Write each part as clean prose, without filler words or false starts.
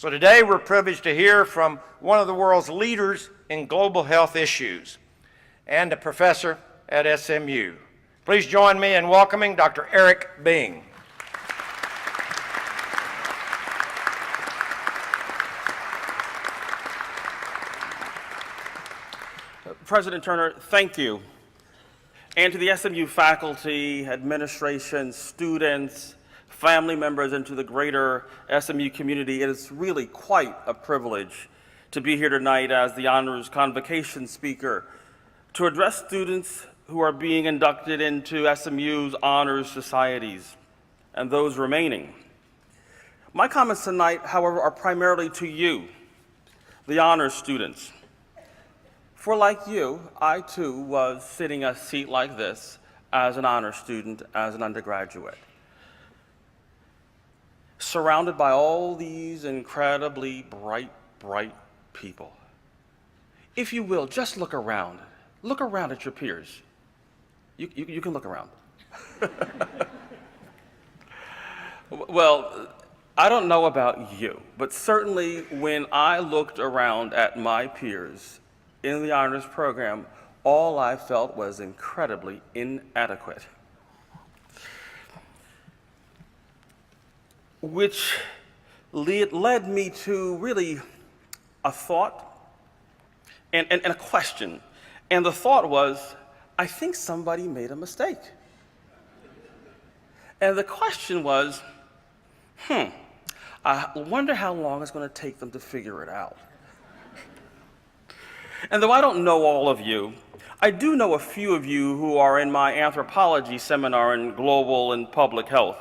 So today we're privileged to hear from one of the world's leaders in global health issues and a professor at SMU. Please join me in welcoming Dr. Eric Bing. President Turner, thank you. And to the SMU faculty, administration, students, family members, and to the greater SMU community, it is really quite a privilege to be here tonight as the honors convocation speaker to address students who are being inducted into SMU's honors societies and those remaining. My comments tonight, however, are primarily to you, the honors students. For like you, I too was sitting a seat like this as an honors student, as an undergraduate, surrounded by all these incredibly bright people. If you will, just look around. Look around at your peers. You can look around. Well, I don't know about you, but certainly when I looked around at my peers in the honors program, all I felt was incredibly inadequate. Which led me to really a thought and a question. And the thought was, I think somebody made a mistake. And the question was, I wonder how long it's going to take them to figure it out. And though I don't know all of you, I do know a few of you who are in my anthropology seminar in global and public health.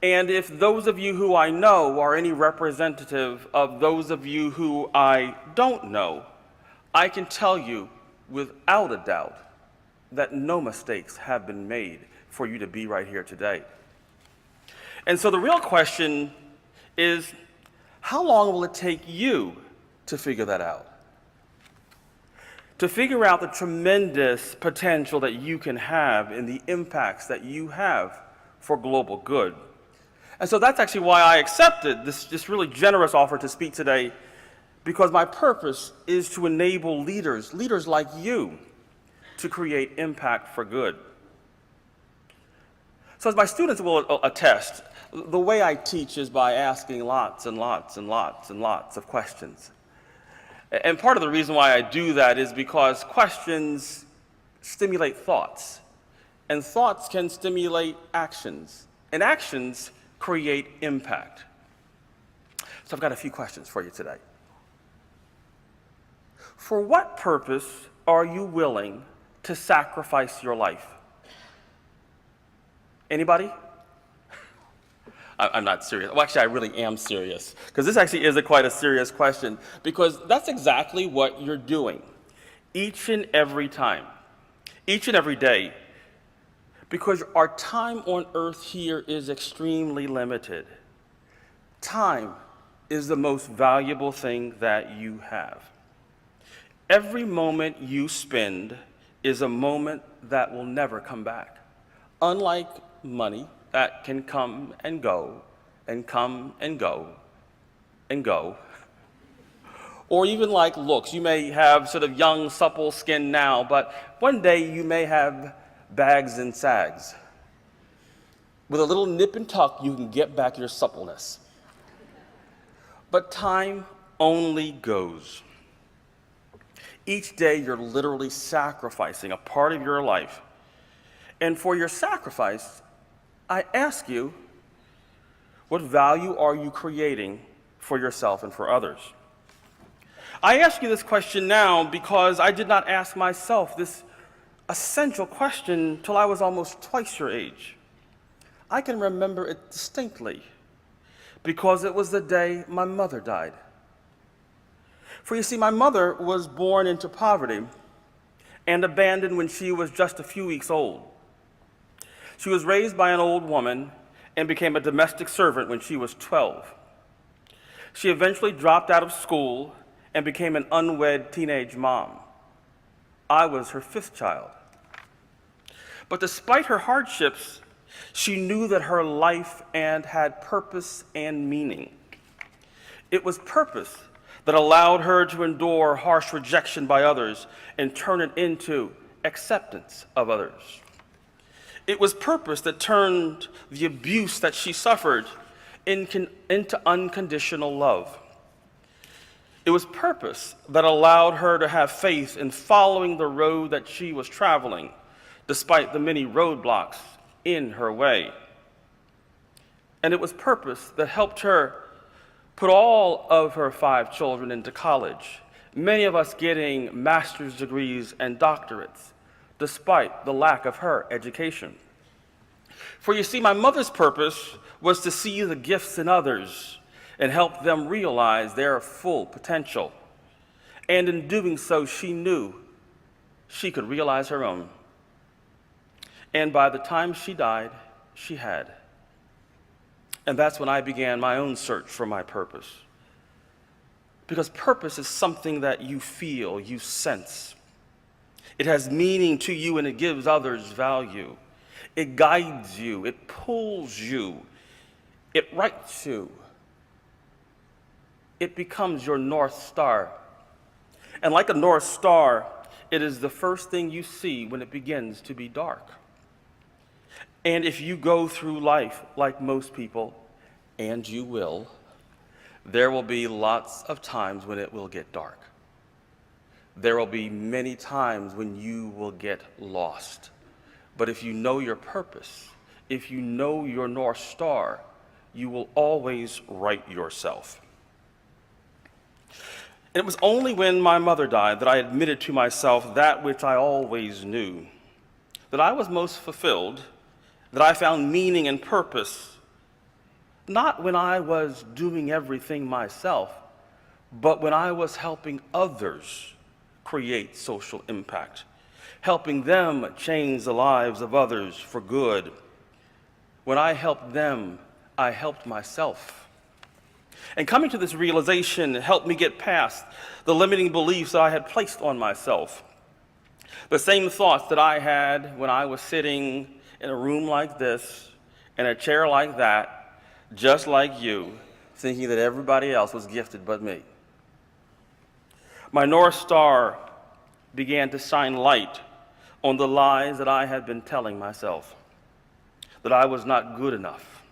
And if those of you who I know are any representative of those of you who I don't know, I can tell you without a doubt that no mistakes have been made for you to be right here today. And so the real question is, how long will it take you to figure that out? To figure out the tremendous potential that you can have and the impacts that you have for global good. And so that's actually why I accepted this really generous offer to speak today, because my purpose is to enable leaders like you, to create impact for good. So as my students will attest, the way I teach is by asking lots and lots and lots and lots of questions. And part of the reason why I do that is because questions stimulate thoughts, and thoughts can stimulate actions, and actions create impact. So I've got a few questions for you today. For what purpose are you willing to sacrifice your life? Anybody? I'm not serious. Well, actually, I really am serious, because this actually is quite a serious question, because that's exactly what you're doing each and every time, each and every day, because our time on earth here is extremely limited. Time is the most valuable thing that you have. Every moment you spend is a moment that will never come back. Unlike money, that can come and go, and come and go, and go. Or even like looks. You may have sort of young, supple skin now, but one day you may have bags and sags. With a little nip and tuck, you can get back your suppleness. But time only goes. Each day you're literally sacrificing a part of your life. And for your sacrifice, I ask you, what value are you creating for yourself and for others? I ask you this question now because I did not ask myself this essential question till I was almost twice your age. I can remember it distinctly because it was the day my mother died. For you see, my mother was born into poverty and abandoned when she was just a few weeks old. She was raised by an old woman and became a domestic servant when she was 12. She eventually dropped out of school and became an unwed teenage mom. I was her fifth child. But despite her hardships, she knew that her life had purpose and meaning. It was purpose that allowed her to endure harsh rejection by others and turn it into acceptance of others. It was purpose that turned the abuse that she suffered into unconditional love. It was purpose that allowed her to have faith in following the road that she was traveling, despite the many roadblocks in her way. And it was purpose that helped her put all of her 5 children into college, many of us getting master's degrees and doctorates, despite the lack of her education. For you see, my mother's purpose was to see the gifts in others and help them realize their full potential. And in doing so, she knew she could realize her own. And by the time she died, she had. And that's when I began my own search for my purpose. Because purpose is something that you feel, you sense. It has meaning to you and it gives others value. It guides you, it pulls you, it writes you. It becomes your North Star. And like a North Star, it is the first thing you see when it begins to be dark. And if you go through life like most people, and you will, there will be lots of times when it will get dark. There will be many times when you will get lost. But if you know your purpose, if you know your North Star, you will always right yourself. And it was only when my mother died that I admitted to myself that which I always knew, that I was most fulfilled, that I found meaning and purpose, not when I was doing everything myself, but when I was helping others create social impact, helping them change the lives of others for good. When I helped them, I helped myself. And coming to this realization helped me get past the limiting beliefs that I had placed on myself. The same thoughts that I had when I was sitting in a room like this, in a chair like that, just like you, thinking that everybody else was gifted but me. My North Star began to shine light on the lies that I had been telling myself, that I was not good enough,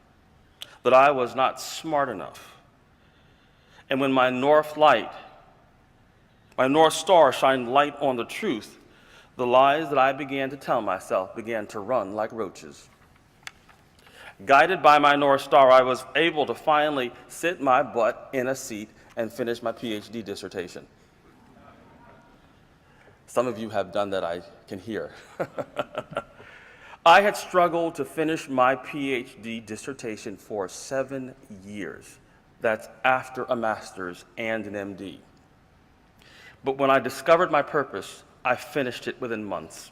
that I was not smart enough. And when my North Star shined light on the truth, the lies that I began to tell myself began to run like roaches. Guided by my North Star, I was able to finally sit my butt in a seat and finish my PhD dissertation. Some of you have done that, I can hear. I had struggled to finish my PhD dissertation for 7 years. That's after a master's and an MD. But when I discovered my purpose, I finished it within months.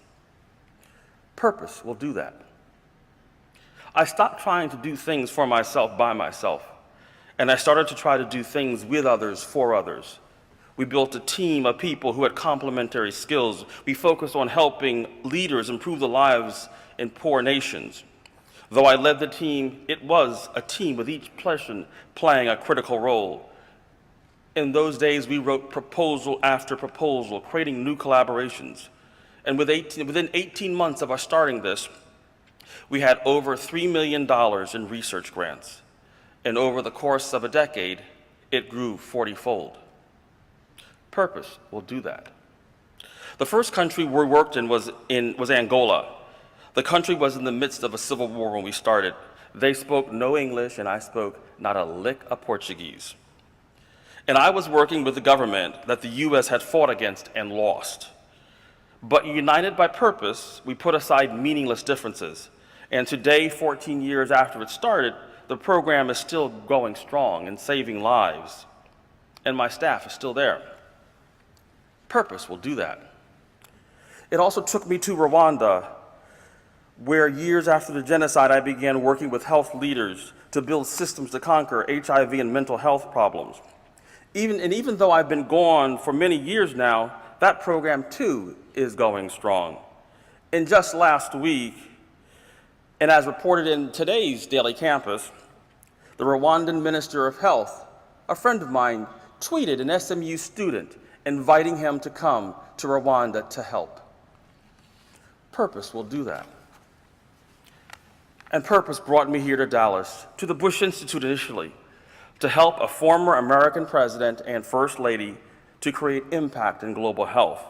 Purpose will do that. I stopped trying to do things for myself by myself, and I started to try to do things with others for others. We built a team of people who had complementary skills. We focused on helping leaders improve the lives in poor nations. Though I led the team, it was a team with each person playing a critical role. In those days, we wrote proposal after proposal, creating new collaborations. And within 18 months of us starting this, we had over $3 million in research grants. And over the course of a decade, it grew 40-fold. Purpose will do that. The first country we worked in was Angola. The country was in the midst of a civil war when we started. They spoke no English, and I spoke not a lick of Portuguese. And I was working with the government that the U.S. had fought against and lost. But united by purpose, we put aside meaningless differences. And today, 14 years after it started, the program is still going strong and saving lives. And my staff is still there. Purpose will do that. It also took me to Rwanda, where years after the genocide, I began working with health leaders to build systems to conquer HIV and mental health problems. Even though I've been gone for many years now, that program too is going strong. And just last week, and as reported in today's Daily Campus, the Rwandan Minister of Health a friend of mine tweeted an SMU student inviting him to come to Rwanda to help. Purpose will do that. And purpose brought me here to Dallas, to the Bush Institute initially, to help a former American president and first lady to create impact in global health.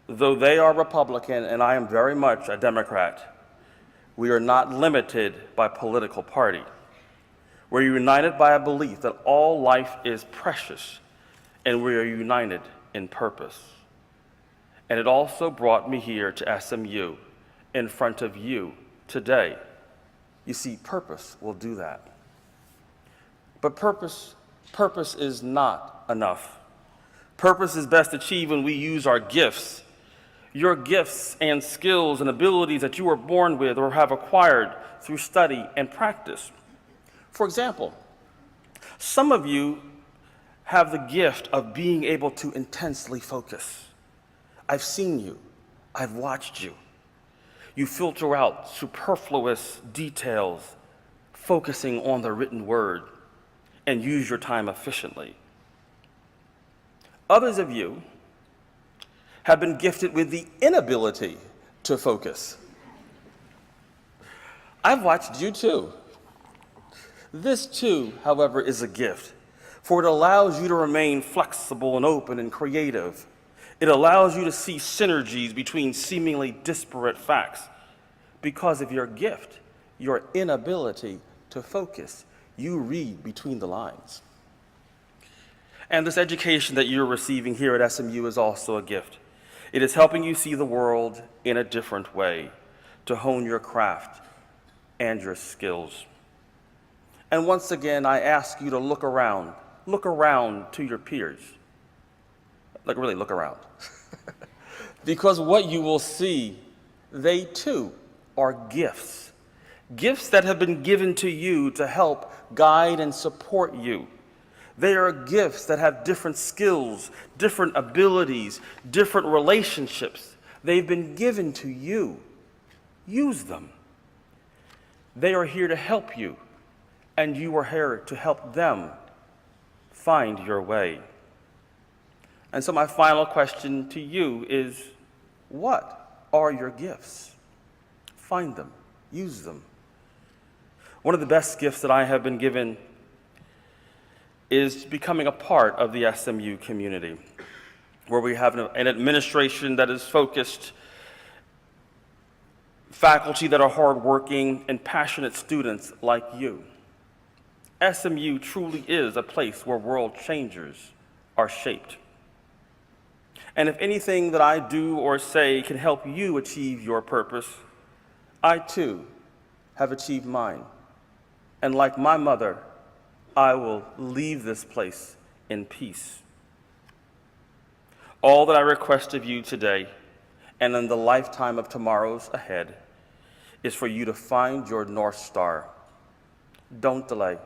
Though they are Republican and I am very much a Democrat, we are not limited by political party. We're united by a belief that all life is precious, and we are united in purpose. And it also brought me here to SMU in front of you today. You see, purpose will do that. But purpose is not enough. Purpose is best achieved when we use our gifts, your gifts and skills and abilities that you were born with or have acquired through study and practice. For example, some of you have the gift of being able to intensely focus. I've seen you. I've watched you. You filter out superfluous details, focusing on the written word, and use your time efficiently. Others of you have been gifted with the inability to focus. I've watched you too. This too, however, is a gift, for it allows you to remain flexible and open and creative. It allows you to see synergies between seemingly disparate facts. Because of your gift, your inability to focus, you read between the lines. And this education that you're receiving here at SMU is also a gift. It is helping you see the world in a different way, to hone your craft and your skills. And once again, I ask you to look around to your peers. Like, really look around. Because what you will see, they too are gifts. Gifts that have been given to you to help guide and support you. They are gifts that have different skills, different abilities, different relationships. They've been given to you. Use them. They are here to help you, and you are here to help them find your way. And so my final question to you is, what are your gifts? Find them. Use them. One of the best gifts that I have been given is becoming a part of the SMU community, where we have an administration that is focused, faculty that are hardworking, and passionate students like you. SMU truly is a place where world changers are shaped. And if anything that I do or say can help you achieve your purpose, I too have achieved mine. And like my mother, I will leave this place in peace. All that I request of you today and in the lifetime of tomorrows ahead is for you to find your North Star. Don't delay.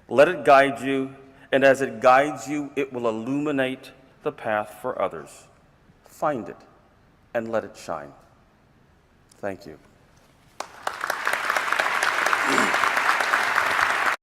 Let it guide you, and as it guides you, it will illuminate the path for others. Find it and let it shine. Thank you.